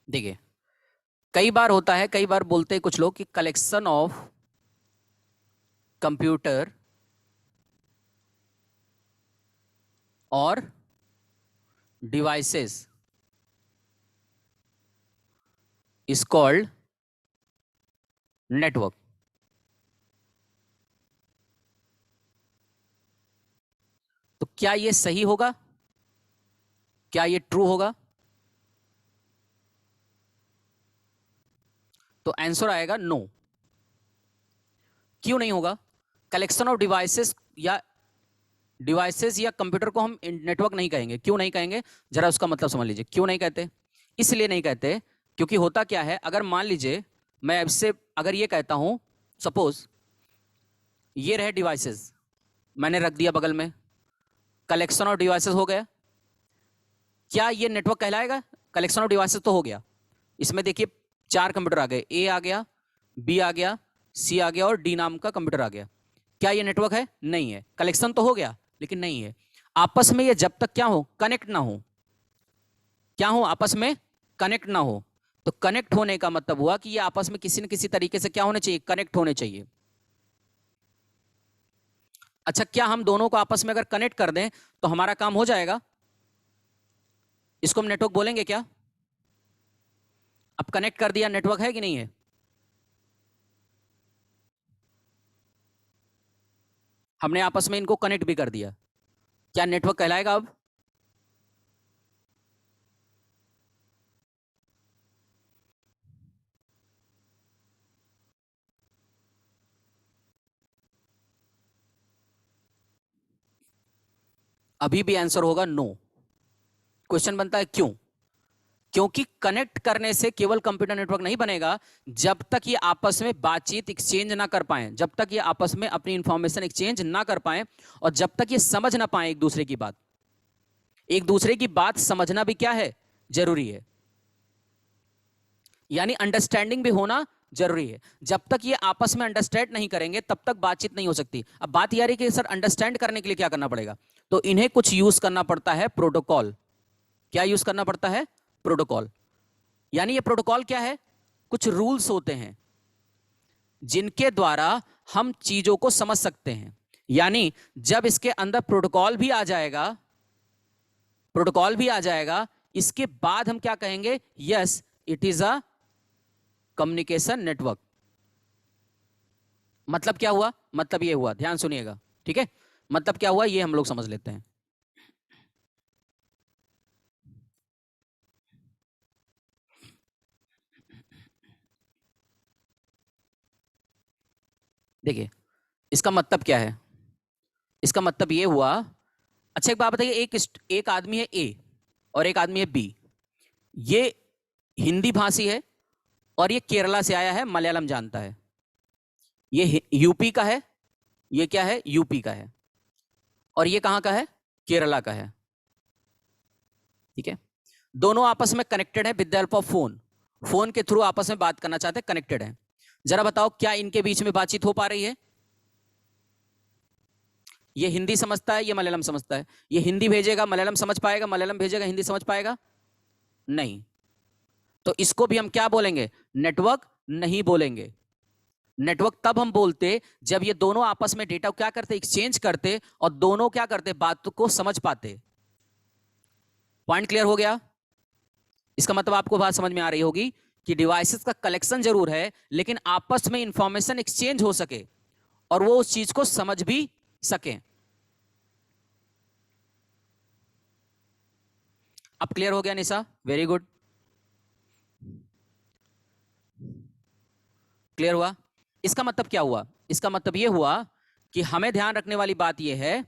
देखिए, कई बार होता है, कई बार बोलते हैं कुछ लोग कि कलेक्शन ऑफ कंप्यूटर और डिवाइसेस इज कॉल्ड नेटवर्क। तो क्या ये सही होगा? क्या ये ट्रू होगा? तो आंसर आएगा नो। क्यों नहीं होगा? कलेक्शन ऑफ डिवाइसेस या कंप्यूटर को हम नेटवर्क नहीं कहेंगे। क्यों नहीं कहेंगे? जरा उसका मतलब समझ लीजिए। क्यों नहीं कहते? इसलिए नहीं कहते क्योंकि होता क्या है, अगर मान लीजिए मैं इससे अगर ये कहता हूं, सपोज ये रहे डिवाइसेस, मैंने रख दिया बगल में, कलेक्शन ऑफ डिवाइसेस हो गया। क्या ये नेटवर्क कहलाएगा? कलेक्शन ऑफ डिवाइसेस तो हो गया। इसमें देखिए 4 कंप्यूटर आ गए, ए आ गया, बी आ गया, सी आ गया और डी नाम का कंप्यूटर आ गया। क्या ये नेटवर्क है? नहीं है। कलेक्शन तो हो गया लेकिन नहीं है। आपस में ये जब तक क्या हो, कनेक्ट ना हो, क्या हो, आपस में कनेक्ट ना हो। तो कनेक्ट होने का मतलब हुआ कि ये आपस में किसी न किसी तरीके से क्या होने चाहिए, कनेक्ट होने चाहिए। अच्छा, क्या हम दोनों को आपस में अगर कनेक्ट कर दें तो हमारा काम हो जाएगा? इसको हम नेटवर्क बोलेंगे क्या? अब कनेक्ट कर दिया, नेटवर्क है कि नहीं है? हमने आपस में इनको कनेक्ट भी कर दिया, क्या नेटवर्क कहलाएगा अब? अभी भी आंसर होगा नो। क्वेश्चन बनता है क्यों? क्योंकि कनेक्ट करने से केवल कंप्यूटर नेटवर्क नहीं बनेगा, जब तक ये आपस में बातचीत एक्सचेंज ना कर पाए, जब तक ये आपस में अपनी इंफॉर्मेशन एक्सचेंज ना कर पाए, और जब तक ये समझ ना पाए एक दूसरे की बात। एक दूसरे की बात समझना भी क्या है, जरूरी है। यानी अंडरस्टैंडिंग भी होना जरूरी है। जब तक ये आपस में अंडरस्टैंड नहीं करेंगे तब तक बातचीत नहीं हो सकती। अब बात यह रही कि सर अंडरस्टैंड करने के लिए क्या करना पड़ेगा? तो इन्हें कुछ यूज करना पड़ता है, प्रोटोकॉल। क्या यूज करना पड़ता है? प्रोटोकॉल। यानी ये प्रोटोकॉल क्या है? कुछ रूल्स होते हैं जिनके द्वारा हम चीजों को समझ सकते हैं। यानी जब इसके अंदर प्रोटोकॉल भी आ जाएगा, प्रोटोकॉल भी आ जाएगा, इसके बाद हम क्या कहेंगे? Yes, it is a communication network. मतलब क्या हुआ? मतलब ये हुआ, ध्यान सुनिएगा, ठीक है? मतलब क्या हुआ ये हम लोग समझ लेते हैं। देखिए, इसका मतलब क्या है? इसका मतलब ये हुआ, अच्छा एक बात बताइए, एक आदमी है ए और एक आदमी है बी। ये हिंदी भाषी है और ये केरला से आया है, मलयालम जानता है। ये यूपी का है, ये क्या है, यूपी का है, और ये कहां का है, केरला का है। ठीक है? दोनों आपस में कनेक्टेड है with the help of phone. Phone के थ्रू आपस में बात करना चाहते हैं, कनेक्टेड है। जरा बताओ क्या इनके बीच में बातचीत हो पा रही है? ये हिंदी समझता है, ये मलयालम समझता है। ये हिंदी भेजेगा, मलयालम समझ पाएगा, मलयालम भेजेगा, हिंदी समझ पाएगा? नहीं। तो इसको भी हम क्या बोलेंगे? नेटवर्क नहीं बोलेंगे। नेटवर्क तब हम बोलते जब ये दोनों आपस में डेटा क्या करते, एक्सचेंज करते, और दोनों क्या करते, बात को समझ पाते। पॉइंट क्लियर हो गया? इसका मतलब आपको बात समझ में आ रही होगी कि डिवाइसेस का कलेक्शन जरूर है, लेकिन आपस में इंफॉर्मेशन एक्सचेंज हो सके और वो उस चीज को समझ भी सके। अब क्लियर हो गया निशा? Very good. क्लियर हुआ? इसका मतलब क्या हुआ? इसका मतलब यह हुआ कि हमें ध्यान रखने वाली बात यह है,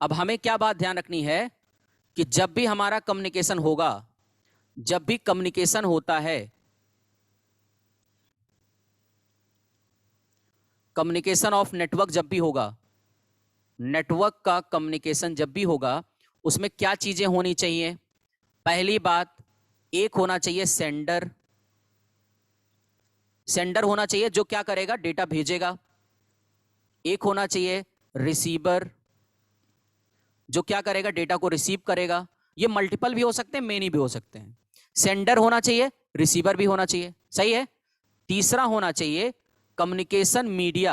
अब हमें क्या बात ध्यान रखनी है कि जब भी हमारा कम्युनिकेशन होगा, जब भी कम्युनिकेशन होता है, कम्युनिकेशन ऑफ नेटवर्क जब भी होगा, नेटवर्क का कम्युनिकेशन जब भी होगा, उसमें क्या चीजें होनी चाहिए? पहली बात, एक होना चाहिए सेंडर। सेंडर होना चाहिए जो क्या करेगा, डेटा भेजेगा। एक होना चाहिए रिसीवर, जो क्या करेगा, डेटा को रिसीव करेगा। ये मल्टीपल भी हो सकते हैं, मेनी भी हो सकते हैं। सेंडर होना चाहिए, रिसीवर भी होना चाहिए, सही है। तीसरा होना चाहिए कम्युनिकेशन मीडिया।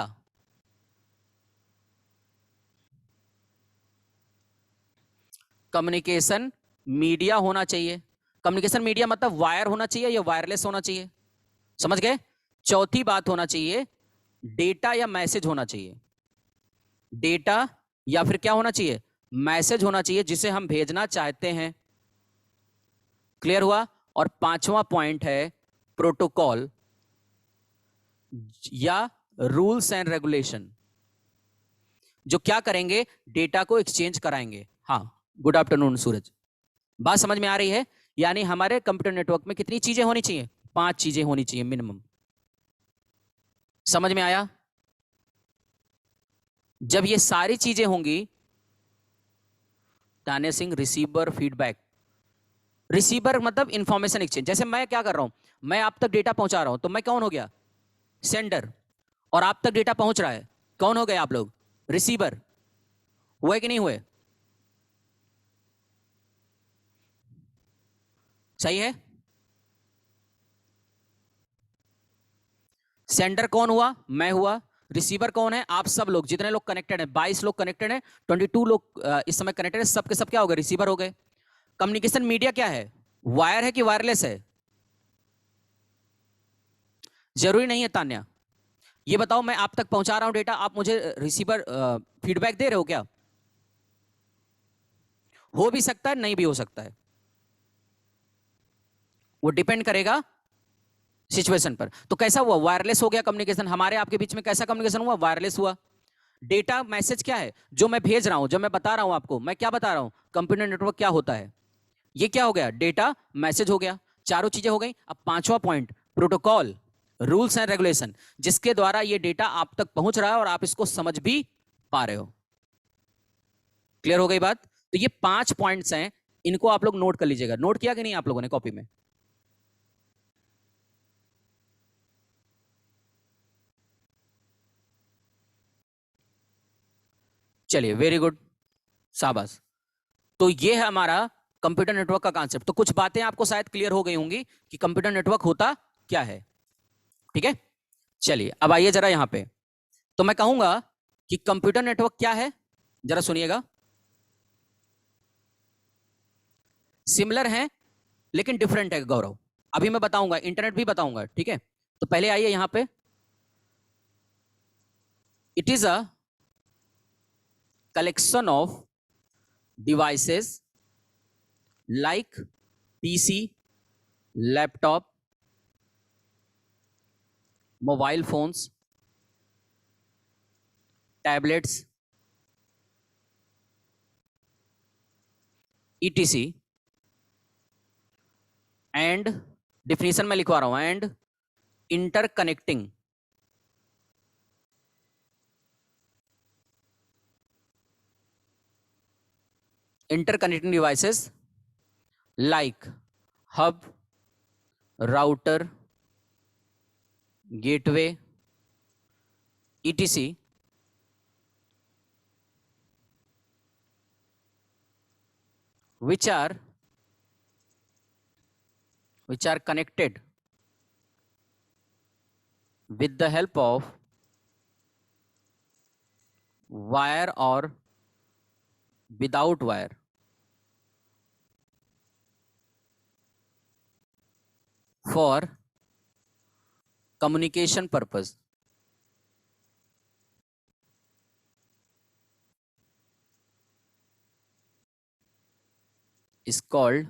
कम्युनिकेशन मीडिया होना चाहिए। कम्युनिकेशन मीडिया मतलब वायर होना चाहिए या वायरलेस होना चाहिए, समझ गए। चौथी बात होना चाहिए डेटा या मैसेज होना चाहिए। डेटा या फिर क्या होना चाहिए, मैसेज होना चाहिए जिसे हम भेजना चाहते हैं। क्लियर हुआ। और पांचवा पॉइंट है प्रोटोकॉल या रूल्स एंड रेगुलेशन, जो क्या करेंगे, डेटा को एक्सचेंज कराएंगे। हाँ, गुड आफ्टरनून सूरज, बात समझ में आ रही है। यानी हमारे कंप्यूटर नेटवर्क में कितनी चीजें होनी चाहिए, 5 चीजें होनी चाहिए मिनिमम। समझ में आया। जब ये सारी चीजें होंगी, Tanya Singh, receiver feedback. Receiver मतलब इंफॉर्मेशन एक्सचेंज। जैसे मैं क्या कर रहा हूं, मैं आप तक डेटा पहुंचा रहा हूं, तो मैं कौन हो गया, सेंडर। और आप तक डेटा पहुंच रहा है, कौन हो गए आप लोग, रिसीवर। हुए कि नहीं हुए, सही है। सेंडर कौन हुआ, मैं हुआ। रिसीवर कौन है, आप सब लोग, जितने लोग कनेक्टेड हैं, 22 लोग कनेक्टेड हैं, 22 लोग इस समय कनेक्टेड है, सबके सब क्या हो गए, रिसीवर हो गए। कम्युनिकेशन मीडिया क्या है, वायर है कि वायरलेस है, जरूरी नहीं है तान्या। ये बताओ, मैं आप तक पहुंचा रहा हूं डेटा, आप मुझे रिसीवर फीडबैक दे रहे हो क्या, हो भी सकता है नहीं भी हो सकता है, वो डिपेंड करेगा सिचुएशन पर। तो कैसा हुआ, वायरलेस हो गया कम्युनिकेशन, हमारे आपके बीच में कैसा कम्युनिकेशन हुआ, वायरलेस हुआ। डेटा मैसेज क्या है, जो मैं भेज रहा हूं, जो मैं बता रहा हूं आपको, मैं क्या बता रहा हूं, कंप्यूटर नेटवर्क क्या होता है, ये क्या हो गया, डेटा मैसेज हो गया। चारों चीजें हो गई। अब पांचवा point, protocol, rules and regulation, जिसके द्वारा ये डेटा आप तक पहुंच रहा है और आप इसको समझ भी पा रहे हो। क्लियर हो गई बात। तो ये 5 पॉइंट्स हैं, इनको आप लोग नोट कर लीजिएगा। नोट किया कि नहीं आप लोगों ने कॉपी में, चलिए वेरी गुड, शाबाश। तो ये है हमारा कंप्यूटर नेटवर्क का कॉन्सेप्ट। तो कुछ बातें आपको शायद क्लियर हो गई होंगी कि कंप्यूटर नेटवर्क होता क्या है, ठीक है। चलिए अब आइए जरा यहां पे। तो मैं कहूंगा कि कंप्यूटर नेटवर्क क्या है, जरा सुनिएगा। सिमिलर है लेकिन डिफरेंट है गौरव, अभी मैं बताऊंगा, इंटरनेट भी बताऊंगा, ठीक है। तो पहले आइए यहां पे। It is a collection of devices like PC, laptop, mobile phones, tablets, etc, and, definition में लिखवा रहा हूं, and interconnecting, interconnecting devices like hub, router, gateway, etc, which are connected with the help of wire or without wire for communication purpose, is called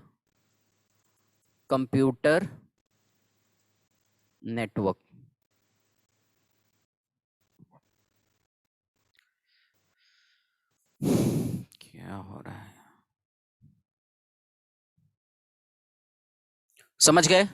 computer network। क्या हो रहा है, समझ गए।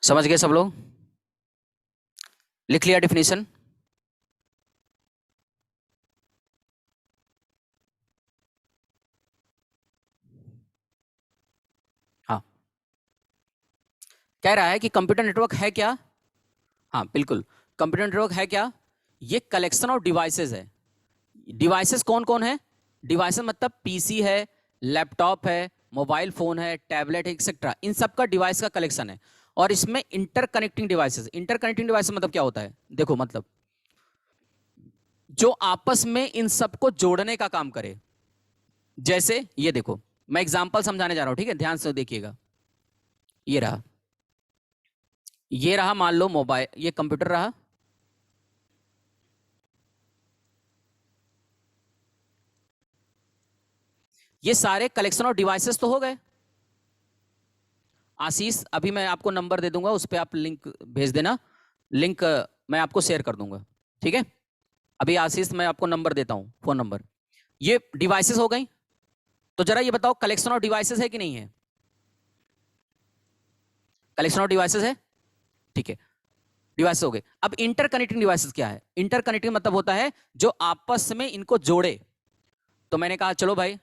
समझ गए सब लोग, लिख लिया डिफिनीशन। कह रहा है कि कंप्यूटर नेटवर्क है क्या? हाँ बिल्कुल, कंप्यूटर नेटवर्क है क्या? ये कलेक्शन ऑफ डिवाइसेस है। डिवाइसेस कौन कौन है? डिवाइसेस मतलब पीसी है, लैपटॉप है, मोबाइल फोन है, टैबलेट है, एक्सेट्रा, इन सब का डिवाइस का कलेक्शन है। और इसमें इंटरकनेक्टिंग डिवाइसेस, इंटरकनेक्टिंग डिवाइसेस मतलब क्या होता है? देखो मतलब जो आपस में इन सबको जोड़ने का काम करे। जैसे ये देखो, मैं एग्जांपल समझाने जा रहा हूं, ठीक है, ध्यान से देखिएगा। ये रहा, ये रहा, मान लो मोबाइल, ये कंप्यूटर रहा, ये सारे कलेक्शन ऑफ डिवाइसेस तो हो गए। आशीष, अभी मैं आपको नंबर दे दूंगा, उस पर आप लिंक भेज देना, लिंक मैं आपको शेयर कर दूंगा, ठीक है। अभी आशीष मैं आपको नंबर देता हूं, फोन नंबर। ये डिवाइसेस हो गई, तो जरा ये बताओ कलेक्शन ऑफ डिवाइसेस है कि नहीं है? कलेक्शन ऑफ डिवाइसेस है, ठीक है, डिवाइसेस हो गए। अब इंटरकनेक्टिंग डिवाइसेस क्या है? इंटरकनेक्टिंग मतलब होता है जो आपस में इनको जोड़े। तो मैंने कहा चलो भाई,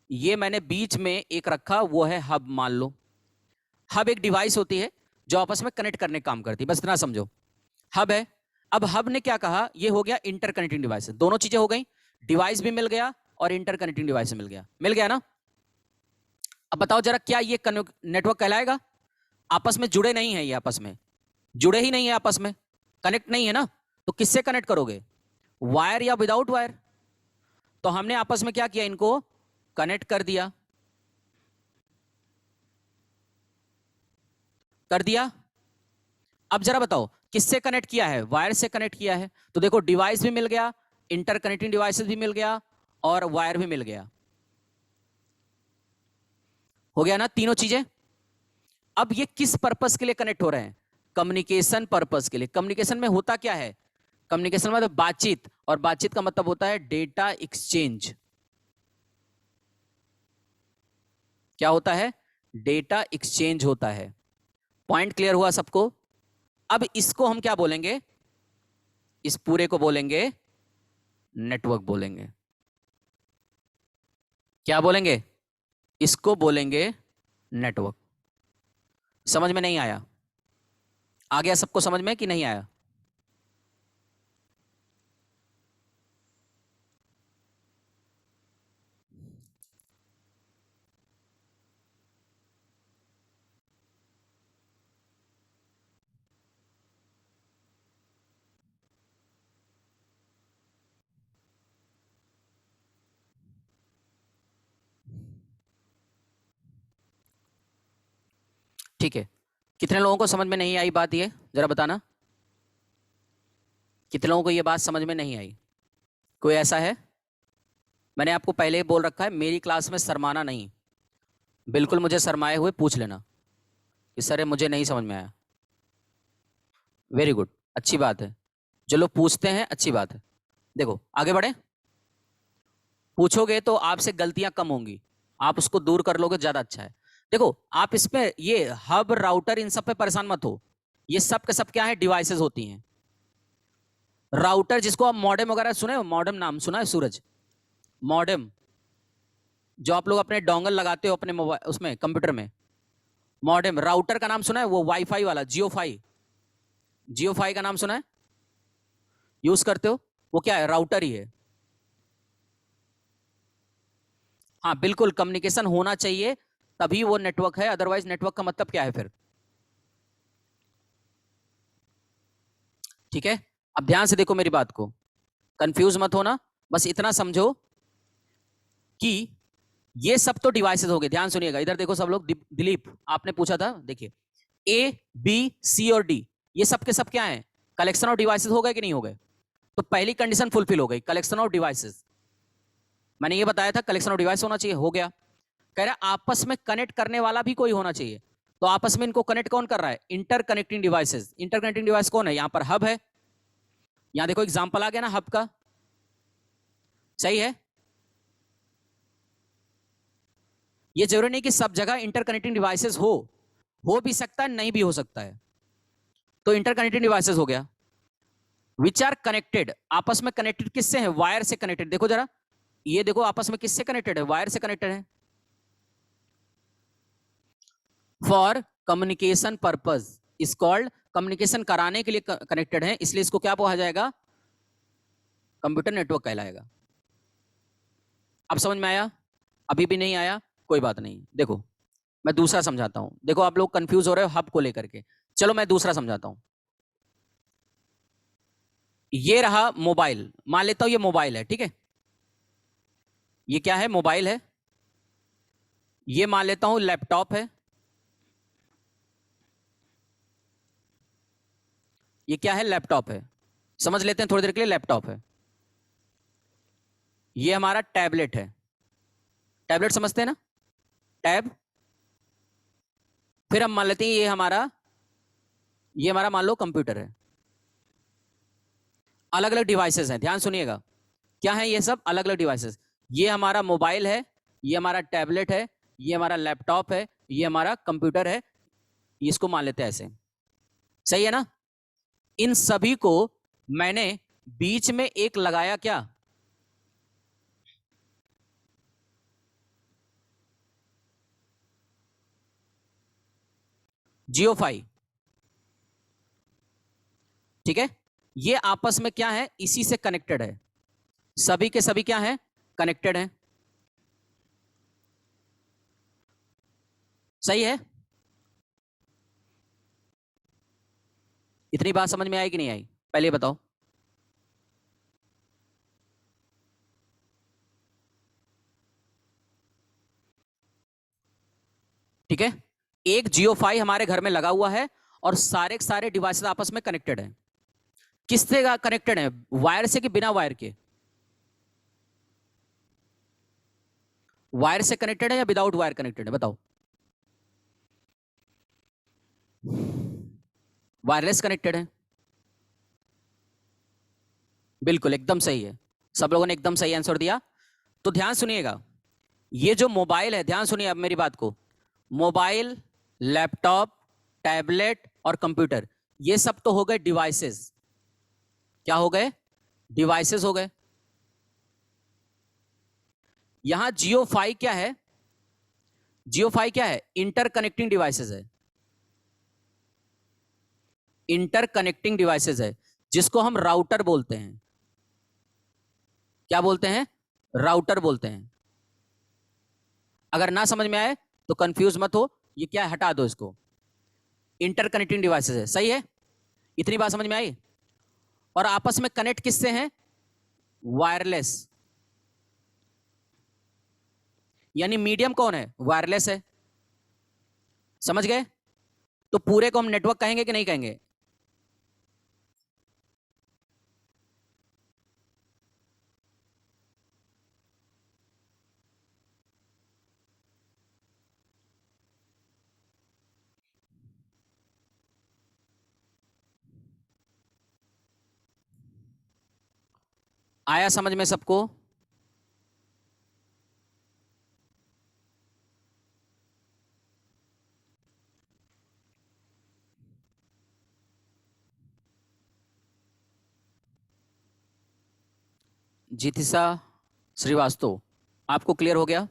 ये मैंने बीच में एक रखा, वो है हब, मान लो। हब एक डिवाइस होती है जो आपस में कनेक्ट करने का काम करती है, बस इतना समझो, हब है। अब हब ने क्या कहा, ये हो गया इंटरकनेक्टिंग डिवाइस, दोनों चीजें हो गई, डिवाइस भी मिल गया और इंटरकनेक्टिंग डिवाइस मिल गया ना। अब बताओ जरा, क्या ये नेटवर्क कहलाएगा? आपस में जुड़े नहीं है, ये आपस में जुड़े ही नहीं है, आपस में कनेक्ट नहीं है ना, तो किससे कनेक्ट करोगे? वायर या विदाउट वायर? तो हमने आपस में क्या किया, इनको कनेक्ट कर दिया, कर दिया। अब जरा बताओ किससे कनेक्ट किया है? वायर से कनेक्ट किया है। तो देखो डिवाइस भी मिल गया, इंटरकनेक्टिंग डिवाइसेस भी मिल गया और वायर भी मिल गया, हो गया ना तीनों चीजें। अब ये किस पर्पस के लिए कनेक्ट हो रहे हैं? कम्युनिकेशन पर्पस के लिए। कम्युनिकेशन में होता क्या है? कम्युनिकेशन मतलब बातचीत, और बातचीत का मतलब होता है डेटा एक्सचेंज। क्या होता है? डेटा एक्सचेंज होता है। पॉइंट क्लियर हुआ सबको? अब इसको हम क्या बोलेंगे? इस पूरे को बोलेंगे नेटवर्क बोलेंगे। क्या बोलेंगे? इसको बोलेंगे नेटवर्क। समझ में नहीं आया? आ गया सबको समझ में कि नहीं आया? ठीक है, कितने लोगों को समझ में नहीं आई बात, ये जरा बताना, कितने लोगों को ये बात समझ में नहीं आई? कोई ऐसा है? मैंने आपको पहले ही बोल रखा है, मेरी क्लास में शर्माना नहीं, बिल्कुल मुझे शर्माए हुए पूछ लेना कि सर ये मुझे नहीं समझ में आया। वेरी गुड, अच्छी बात है, जो लोग पूछते हैं अच्छी बात है। देखो आगे बढ़े, पूछोगे तो आपसे गलतियां कम होंगी, आप उसको दूर कर लोगे, ज्यादा अच्छा है। देखो आप इस पे ये हब राउटर इन सब पे परेशान मत हो, ये सब के सब क्या है, डिवाइसेस होती हैं। राउटर जिसको आप मॉडेम वगैरह सुने हो, मॉडेम नाम सुना है सूरज? मॉडेम, जो आप लोग अपने डोंगल लगाते हो अपने मोबाइल उसमें कंप्यूटर में, मॉडेम। राउटर का नाम सुना है? वो वाईफाई वाला, जियोफाई, जियोफाई का नाम सुना है? यूज करते हो? वो क्या है? राउटर ही है। हाँ बिल्कुल, कम्युनिकेशन होना चाहिए तभी वो नेटवर्क है, अदरवाइज नेटवर्क का मतलब क्या है फिर? ठीक है, अब ध्यान से देखो मेरी बात को, कंफ्यूज मत होना, बस इतना समझो कि ये सब तो डिवाइसेस हो गए। ध्यान सुनिएगा, इधर देखो सब लोग, दिलीप आपने पूछा था, देखिए ए बी सी और डी, ये सब के सब क्या है? कलेक्शन ऑफ डिवाइसेस हो गए कि नहीं हो गए? तो पहली कंडीशन फुलफिल हो गई, कलेक्शन ऑफ डिवाइसेस। मैंने ये बताया था कलेक्शन ऑफ डिवाइस होना चाहिए, हो गया। कह रहा आपस में कनेक्ट करने वाला भी कोई होना चाहिए, तो आपस में इनको कनेक्ट कौन कर रहा है? Interconnecting devices. इंटरकनेक्टिंग डिवाइस कौन है? यहां पर हब है, यहां देखो एग्जांपल आ गया ना हब का, सही है। ये जरूरी नहीं कि सब जगह इंटरकनेक्टिंग डिवाइसेस हो भी सकता है, नहीं भी हो सकता है। तो इंटरकनेक्टिंग डिवाइसेस हो गया, विच आर कनेक्टेड, आपस में कनेक्टेड किससे है? वायर से कनेक्टेड। देखो जरा, ये देखो आपस में किससे कनेक्टेड है? वायर से कनेक्टेड है। For communication purpose is called, communication कराने के लिए कनेक्टेड है, इसलिए इसको क्या कहा जाएगा, कंप्यूटर नेटवर्क कहलाएगा। अब समझ में आया? अभी भी नहीं आया? कोई बात नहीं, देखो मैं दूसरा समझाता हूं। देखो आप लोग कंफ्यूज हो रहे हो हब को लेकर के, चलो मैं दूसरा समझाता हूं। ये रहा मोबाइल, मान लेता हूं ये मोबाइल है, ठीक है, ये क्या है, मोबाइल है। ये मान लेता हूं लैपटॉप है। ये क्या है, लैपटॉप है, समझ लेते हैं थोड़ी देर के लिए, लैपटॉप है। ये हमारा टैबलेट है, टैबलेट समझते हैं ना, टैब। फिर हम मान लेते हैं ये हमारा मान लो कंप्यूटर है। अलग अलग डिवाइसेस हैं, ध्यान सुनिएगा, क्या है ये सब अलग अलग डिवाइसेस। ये हमारा मोबाइल है, ये हमारा टैबलेट है, ये हमारा लैपटॉप है, ये हमारा कंप्यूटर है, इसको मान लेते हैं ऐसे, सही है ना। इन सभी को मैंने बीच में एक लगाया क्या, जियोफाई, ठीक है। ये आपस में क्या है, इसी से कनेक्टेड है, सभी के सभी क्या है, कनेक्टेड है, सही है। इतनी बात समझ में आई कि नहीं आई, पहले बताओ। ठीक है, एक जियोफाई हमारे घर में लगा हुआ है और सारे के सारे डिवाइसेस आपस में कनेक्टेड है। किससे कनेक्टेड है, वायर से कि बिना वायर के, वायर से कनेक्टेड है या विदाउट वायर कनेक्टेड है, बताओ। वायरलेस कनेक्टेड है, बिल्कुल एकदम सही है, सब लोगों ने एकदम सही आंसर दिया। तो ध्यान सुनिएगा, ये जो मोबाइल है, ध्यान सुनिए अब मेरी बात को, मोबाइल, लैपटॉप, टैबलेट और कंप्यूटर, ये सब तो हो गए डिवाइसेस। क्या हो गए, डिवाइसेस हो गए। यहां जियोफाई क्या है, जियोफाई क्या है, इंटरकनेक्टिंग डिवाइसेस है, इंटरकनेक्टिंग डिवाइसेस है, जिसको हम राउटर बोलते हैं। क्या बोलते हैं, राउटर बोलते हैं। अगर ना समझ में आए तो कंफ्यूज मत हो, ये क्या है, हटा दो इसको, इंटरकनेक्टिंग डिवाइसेस है, सही है। इतनी बात समझ में आई। और आपस में कनेक्ट किससे हैं, वायरलेस, यानी मीडियम कौन है, वायरलेस है, समझ गए। तो पूरे को हम नेटवर्क कहेंगे कि नहीं कहेंगे, आया समझ में सबको। जितिसा श्रीवास्तव, आपको क्लियर हो गया,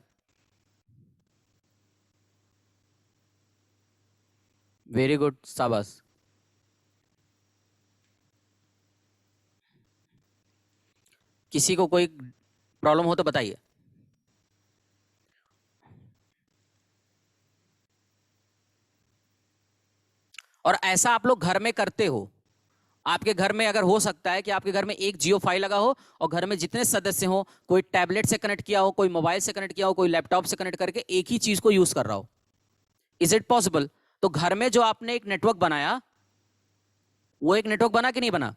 वेरी गुड, शाबाश। किसी को कोई प्रॉब्लम हो तो बताइए। और ऐसा आप लोग घर में करते हो, आपके घर में अगर हो सकता है कि आपके घर में एक जियो फाइल लगा हो और घर में जितने सदस्य हो, कोई टैबलेट से कनेक्ट किया हो, कोई मोबाइल से कनेक्ट किया हो, कोई लैपटॉप से कनेक्ट करके एक ही चीज को यूज कर रहा हो, इज इट पॉसिबल। तो घर में जो आपने एक नेटवर्क बनाया, वो एक नेटवर्क बना कि नहीं बना,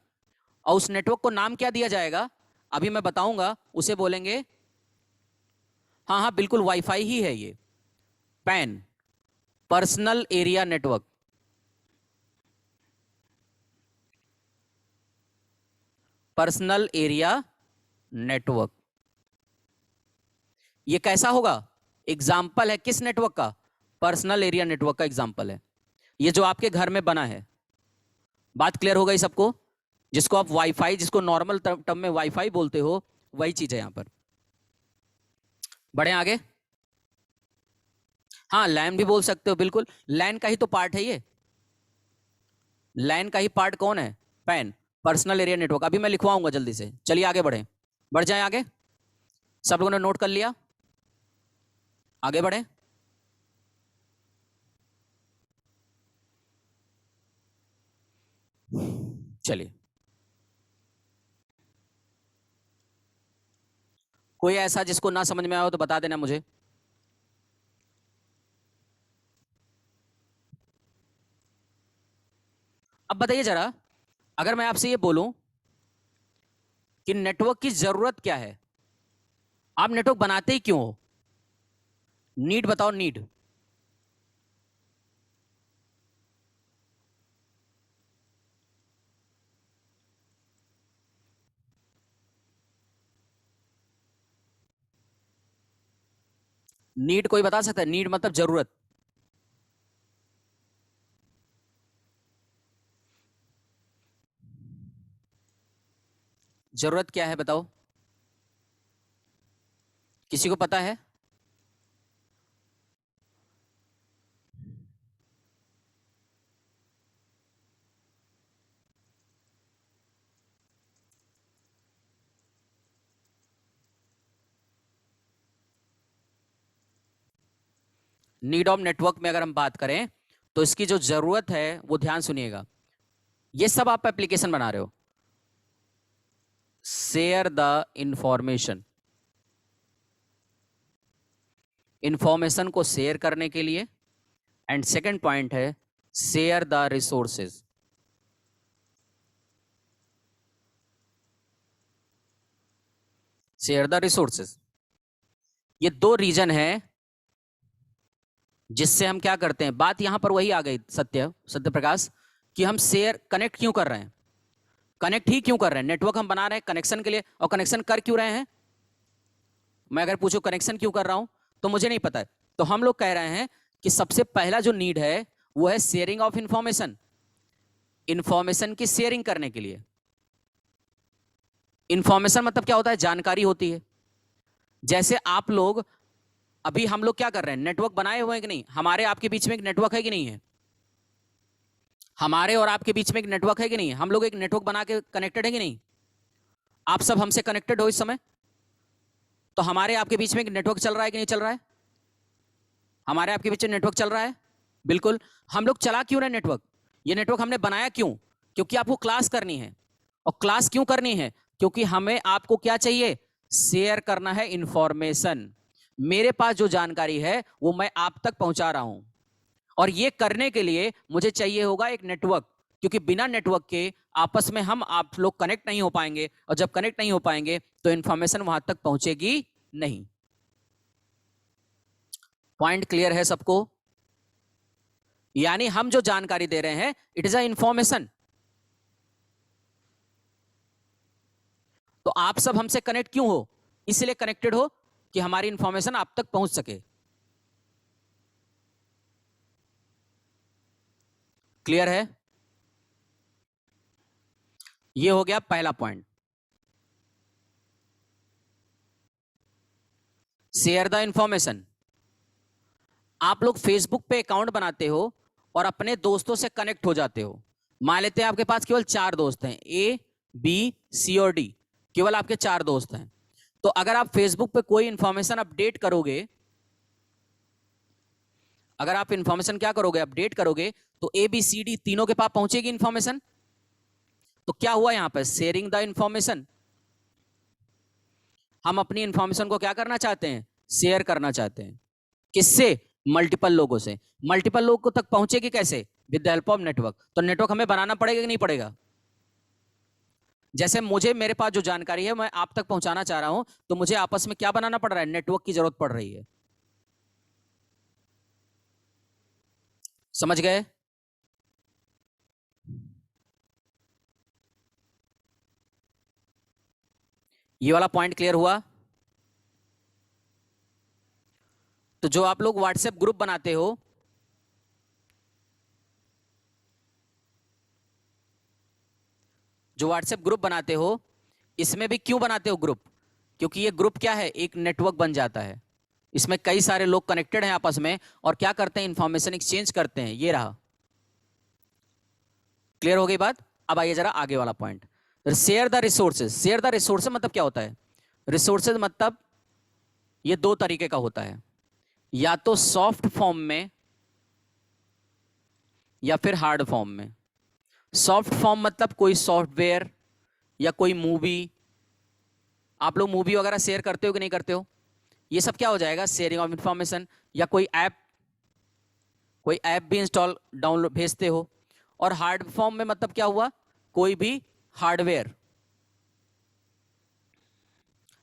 और उस नेटवर्क को नाम क्या दिया जाएगा, अभी मैं बताऊंगा, उसे बोलेंगे, हाँ हाँ बिल्कुल वाईफाई ही है ये, pan, personal area network, personal area network. ये कैसा होगा, एग्जाम्पल है किस नेटवर्क का, पर्सनल एरिया नेटवर्क का एग्जाम्पल है, ये जो आपके घर में बना है। बात क्लियर हो गई सबको, जिसको आप वाईफाई, जिसको नॉर्मल टर्म में वाईफाई बोलते हो, वही चीज है यहां पर। बढ़े आगे। हाँ लैन भी बोल सकते हो, बिल्कुल लैन का ही तो पार्ट है ये। लैन का ही पार्ट कौन है? Pan, personal area network. अभी मैं लिखवाऊंगा जल्दी से, चलिए आगे बढ़े, बढ़ जाए आगे। सब लोगों ने नोट कर लिया? आगे बढ़े। चलिए, कोई ऐसा जिसको ना समझ में आया हो तो बता देना मुझे। अब बताइए जरा, अगर मैं आपसे ये बोलूं कि नेटवर्क की जरूरत क्या है, आप नेटवर्क बनाते ही क्यों हो? नीड बताओ, नीड। नीड कोई बता सकता है? नीड मतलब जरूरत। जरूरत क्या है बताओ, किसी को पता है? नीड ऑफ नेटवर्क में अगर हम बात करें तो इसकी जो जरूरत है वो ध्यान सुनिएगा। ये सब आप एप्लीकेशन बना रहे हो, शेयर द इंफॉर्मेशन, इंफॉर्मेशन को शेयर करने के लिए। एंड सेकंड पॉइंट है share the resources, share the resources. ये दो रीजन है जिससे हम क्या करते हैं। बात यहां पर वही आ गई सत्य प्रकाश, कि हम शेयर कनेक्ट क्यों कर रहे हैं, कनेक्ट ही क्यों कर रहे हैं। नेटवर्क हम बना रहे हैं कनेक्शन के लिए, और कनेक्शन कर क्यों रहे हैं? मैं अगर पूछूं कनेक्शन क्यों कर रहा हूं तो मुझे नहीं पता है। तो हम लोग कह रहे हैं कि सबसे पहला जो नीड है वो है शेयरिंग ऑफ इंफॉर्मेशन, इंफॉर्मेशन की शेयरिंग करने के लिए। इंफॉर्मेशन मतलब क्या होता है? जानकारी होती है। जैसे आप लोग, अभी हम लोग क्या कर रहे हैं, नेटवर्क बनाए हुए हैं कि नहीं? हमारे आपके बीच में एक नेटवर्क है कि नहीं है? हमारे और आपके बीच में एक नेटवर्क है कि नहीं? हम लोग एक नेटवर्क बना के कनेक्टेड है कि नहीं? आप सब हमसे कनेक्टेड हो इस समय, तो हमारे आपके बीच में एक नेटवर्क चल रहा है कि नहीं चल रहा है? हमारे आपके बीच में नेटवर्क चल रहा है, बिल्कुल। हम लोग चला क्यों रहे नेटवर्क? ये नेटवर्क हमने बनाया क्यों? क्योंकि आपको क्लास करनी है। और क्लास क्यों करनी है? क्योंकि हमें आपको क्या चाहिए? शेयर करना है इंफॉर्मेशन। मेरे पास जो जानकारी है वो मैं आप तक पहुंचा रहा हूं, और ये करने के लिए मुझे चाहिए होगा एक नेटवर्क, क्योंकि बिना नेटवर्क के आपस में हम आप लोग कनेक्ट नहीं हो पाएंगे, और जब कनेक्ट नहीं हो पाएंगे तो इंफॉर्मेशन वहां तक पहुंचेगी नहीं। पॉइंट क्लियर है सबको? यानी हम जो जानकारी दे रहे हैं इट इज अ इंफॉर्मेशन। तो आप सब हमसे कनेक्ट क्यों हो? इसलिए कनेक्टेड हो कि हमारी इंफॉर्मेशन आप तक पहुंच सके। क्लियर है? ये हो गया पहला पॉइंट, शेयर द इंफॉर्मेशन। आप लोग फेसबुक पे अकाउंट बनाते हो और अपने दोस्तों से कनेक्ट हो जाते हो। मान लेते हैं आपके पास केवल 4 दोस्त हैं, ए बी सी और डी, केवल आपके 4 दोस्त हैं। तो अगर आप फेसबुक पे कोई इंफॉर्मेशन अपडेट करोगे, अगर आप इंफॉर्मेशन क्या करोगे, अपडेट करोगे, तो ए बी सी डी तीनों के पास पहुंचेगी इंफॉर्मेशन। तो क्या हुआ यहां पर? Sharing the information. हम अपनी इंफॉर्मेशन को क्या करना चाहते हैं? शेयर करना चाहते हैं। किससे? मल्टीपल लोगों से। मल्टीपल लोगों तक पहुंचेगी कैसे? With the help of network. तो नेटवर्क हमें बनाना पड़ेगा कि नहीं पड़ेगा? जैसे मुझे, मेरे पास जो जानकारी है मैं आप तक पहुंचाना चाह रहा हूं, तो मुझे आपस में क्या बनाना पड़ रहा है? नेटवर्क की जरूरत पड़ रही है। समझ गए? ये वाला पॉइंट क्लियर हुआ? तो जो आप लोग व्हाट्सएप ग्रुप बनाते हो, जो व्हाट्सएप ग्रुप बनाते हो, इसमें भी क्यों बनाते हो ग्रुप? क्योंकि ये ग्रुप क्या है? एक नेटवर्क बन जाता है। इसमें कई सारे लोग कनेक्टेड हैं आपस में और क्या करते हैं, इंफॉर्मेशन एक्सचेंज करते हैं। ये रहा, क्लियर हो गई बात। अब आइए जरा आगे वाला point, share the resources. Share the resources मतलब क्या होता है? रिसोर्सेज मतलब ये दो तरीके का होता है, या तो सॉफ्ट फॉर्म में या फिर हार्ड फॉर्म में। सॉफ्ट फॉर्म मतलब कोई सॉफ्टवेयर या कोई मूवी। आप लोग मूवी वगैरह शेयर करते हो कि नहीं करते हो? ये सब क्या हो जाएगा, शेयरिंग ऑफ इंफॉर्मेशन। या कोई ऐप भी इंस्टॉल डाउनलोड भेजते हो। और हार्ड फॉर्म में मतलब क्या हुआ, कोई भी हार्डवेयर।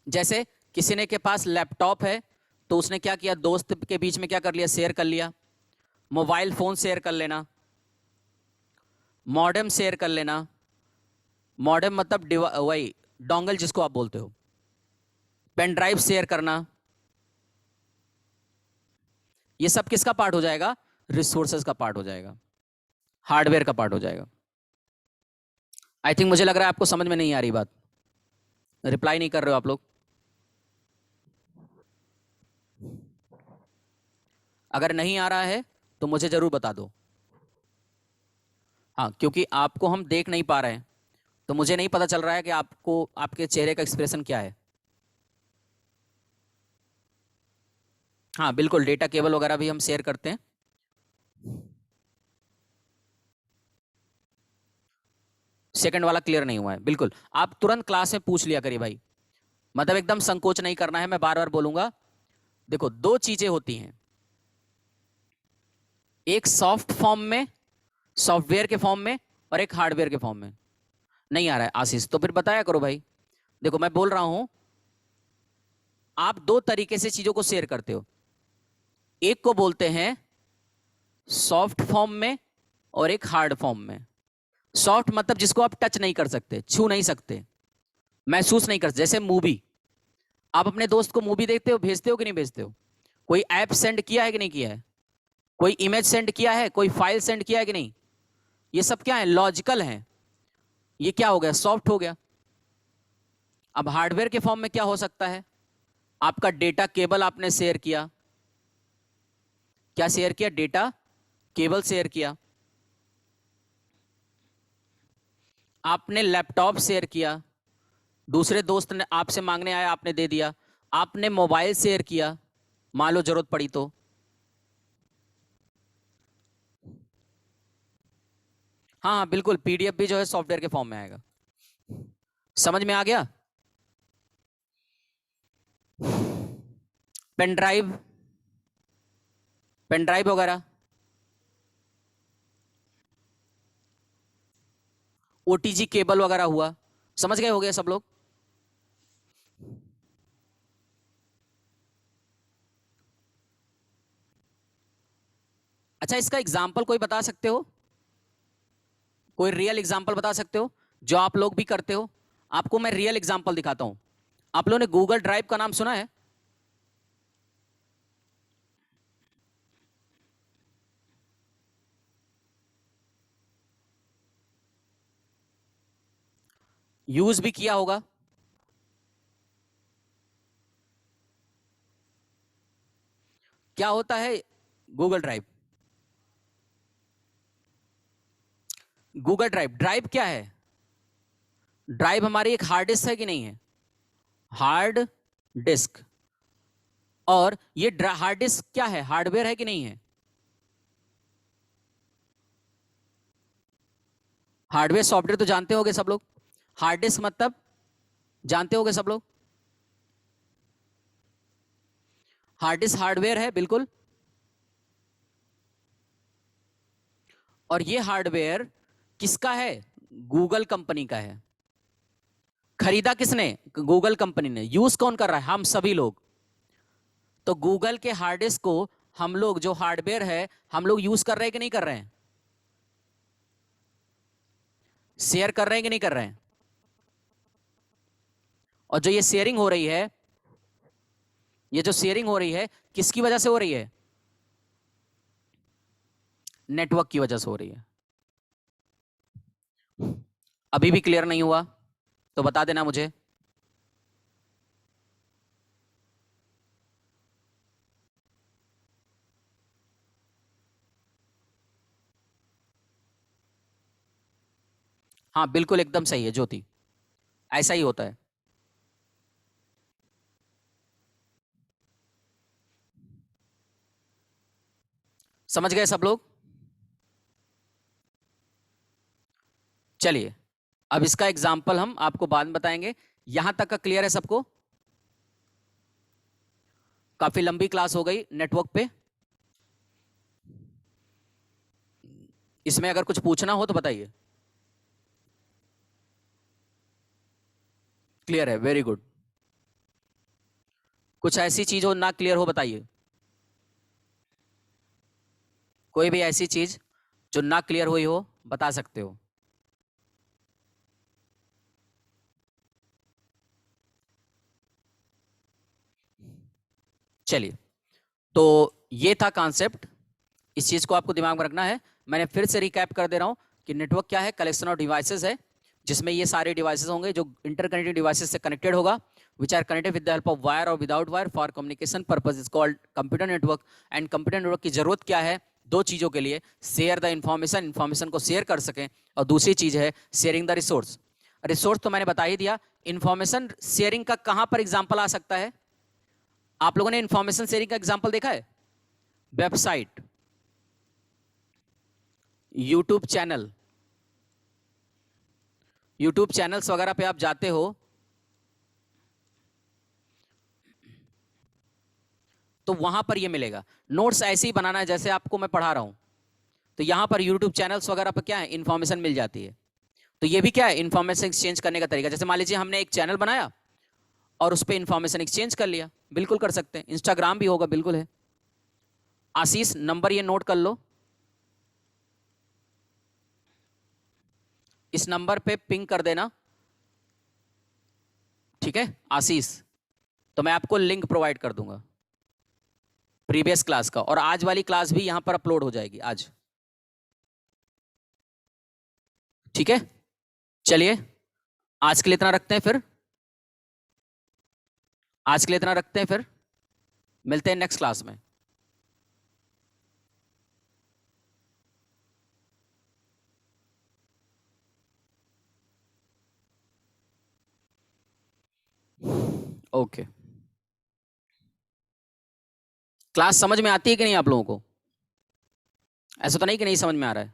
जैसे किसी ने के पास लैपटॉप है तो उसने क्या किया, दोस्त के बीच में क्या कर लिया, शेयर कर लिया। मोबाइल फोन शेयर कर लेना, मॉडेम शेयर कर लेना। मॉडेम मतलब वही डोंगल जिसको आप बोलते हो। पेन ड्राइव शेयर करना, ये सब किसका पार्ट हो जाएगा, रिसोर्सेज का पार्ट हो जाएगा, हार्डवेयर का पार्ट हो जाएगा। आई थिंक मुझे लग रहा है आपको समझ में नहीं आ रही बात, रिप्लाई नहीं कर रहे हो आप लोग। अगर नहीं आ रहा है तो मुझे जरूर बता दो। हाँ, क्योंकि आपको हम देख नहीं पा रहे हैं तो मुझे नहीं पता चल रहा है कि आपको आपके चेहरे का एक्सप्रेशन क्या है। हाँ बिल्कुल, डेटा केबल वगैरह भी हम शेयर करते हैं। सेकंड वाला क्लियर नहीं हुआ है, बिल्कुल आप तुरंत क्लास में पूछ लिया करिए भाई, मतलब एकदम संकोच नहीं करना है, मैं बार बार बोलूंगा। देखो दो चीजें होती हैं, एक सॉफ्ट फॉर्म में, सॉफ्टवेयर के फॉर्म में, और एक हार्डवेयर के फॉर्म में। नहीं आ रहा है आशीष, तो फिर बताया करो भाई। देखो मैं बोल रहा हूं, आप दो तरीके से चीजों को शेयर करते हो, एक को बोलते हैं सॉफ्ट फॉर्म में और एक हार्ड फॉर्म में। सॉफ्ट मतलब जिसको आप टच नहीं कर सकते, छू नहीं सकते, महसूस नहीं कर सकते। जैसे मूवी, आप अपने दोस्त को मूवी देखते हो, भेजते हो कि नहीं भेजते हो? कोई ऐप सेंड किया है कि नहीं किया है? कोई इमेज सेंड किया है, कोई फाइल सेंड किया है कि नहीं? ये सब क्या है, लॉजिकल है। ये क्या हो गया, सॉफ्ट हो गया। अब हार्डवेयर के फॉर्म में क्या हो सकता है, आपका डेटा केबल आपने शेयर किया। क्या शेयर किया, डेटा केबल शेयर किया। आपने लैपटॉप शेयर किया, दूसरे दोस्त ने आपसे मांगने आया, आपने दे दिया। आपने मोबाइल शेयर किया, मान लो जरूरत पड़ी तो। हाँ हाँ बिल्कुल, पीडीएफ भी जो है सॉफ्टवेयर के फॉर्म में आएगा। समझ में आ गया? पेन ड्राइव, पेन ड्राइव वगैरह, ओटीजी केबल वगैरह हुआ। समझ गए हो गया सब लोग? अच्छा, इसका एग्जाम्पल कोई बता सकते हो? कोई रियल एग्जाम्पल बता सकते हो जो आप लोग भी करते हो? आपको मैं रियल एग्जाम्पल दिखाता हूं। आप लोगों ने गूगल ड्राइव का नाम सुना है? यूज भी किया होगा। क्या होता है Google drive? Google drive, drive क्या है? ड्राइव हमारी एक हार्ड डिस्क है कि नहीं है? Hard disk. और ये हार्ड डिस्क क्या है, हार्डवेयर है कि नहीं है? हार्डवेयर सॉफ्टवेयर तो जानते होगे सब लोग। हार्ड डिस्क मतलब जानते होगे सब लोग। हार्ड डिस्क हार्डवेयर है बिल्कुल। और ये हार्डवेयर किसका है, गूगल कंपनी का है। खरीदा किसने, गूगल कंपनी ने। यूज कौन कर रहा है, हम सभी लोग। तो गूगल के हार्ड डिस्क को हम लोग, जो हार्डवेयर है, हम लोग यूज कर रहे हैं कि नहीं कर रहे हैं? शेयर कर रहे हैं कि नहीं कर रहे हैं? और जो ये शेयरिंग हो रही है, ये जो शेयरिंग हो रही है किसकी वजह से हो रही है? नेटवर्क की वजह से हो रही है। अभी भी क्लियर नहीं हुआ तो बता देना मुझे। हाँ बिल्कुल एकदम सही है ज्योति, ऐसा ही होता है। समझ गए सब लोग? चलिए, अब इसका एग्जाम्पल हम आपको बाद में बताएंगे। यहां तक का क्लियर है सबको? काफी लंबी क्लास हो गई नेटवर्क पे। इसमें अगर कुछ पूछना हो तो बताइए। क्लियर है, वेरी गुड। कुछ ऐसी चीज हो ना क्लियर हो बताइए, कोई भी ऐसी चीज जो ना क्लियर हुई हो बता सकते हो। चलिए, तो ये था कॉन्सेप्ट, इस चीज को आपको दिमाग में रखना है। मैंने फिर से रिकैप कर दे रहा हूं कि नेटवर्क क्या है, कलेक्शन ऑफ डिवाइसेस है, जिसमें ये सारे डिवाइसेस होंगे जो इंटरकनेक्टेड डिवाइसेस से कनेक्टेड होगा, which are connected with the help of wire और without wire for communication purpose is called computer network. And computer network की जरूरत क्या है? दो चीजों के लिए, शेयर द इंफॉर्मेशन, इंफॉर्मेशन को शेयर कर सकें, और दूसरी चीज है शेयरिंग द रिसोर्स। रिसोर्स तो मैंने बता ही दिया। इंफॉर्मेशन शेयरिंग का कहां पर एग्जाम्पल आ सकता है? आप लोगों ने इंफॉर्मेशन शेयरिंग का एग्जाम्पल देखा है? Website, YouTube channel, YouTube channels वगैरह पे आप जाते हो तो वहां पर ये मिलेगा। नोट्स ऐसे ही बनाना है जैसे आपको मैं पढ़ा रहा हूं, तो यहां पर यूट्यूब चैनल्स वगैरह पर क्या है, इंफॉर्मेशन मिल जाती है। तो ये भी क्या है, इंफॉर्मेशन एक्सचेंज करने का तरीका। जैसे मान लीजिए हमने एक चैनल बनाया और उस पर इंफॉर्मेशन एक्सचेंज कर लिया, बिल्कुल कर सकते हैं। इंस्टाग्राम भी होगा, बिल्कुल है। आशीष, नंबर ये नोट कर लो, इस नंबर पे पिंग कर देना, ठीक है आशीष? तो मैं आपको लिंक प्रोवाइड कर दूंगा प्रीवियस क्लास का, और आज वाली क्लास भी यहां पर अपलोड हो जाएगी आज, ठीक है? चलिए, आज के लिए इतना रखते हैं फिर, आज के लिए इतना रखते हैं फिर, मिलते हैं नेक्स्ट क्लास में। ओके। क्लास समझ में आती है कि नहीं आप लोगों को? ऐसा तो नहीं कि नहीं समझ में आ रहा है?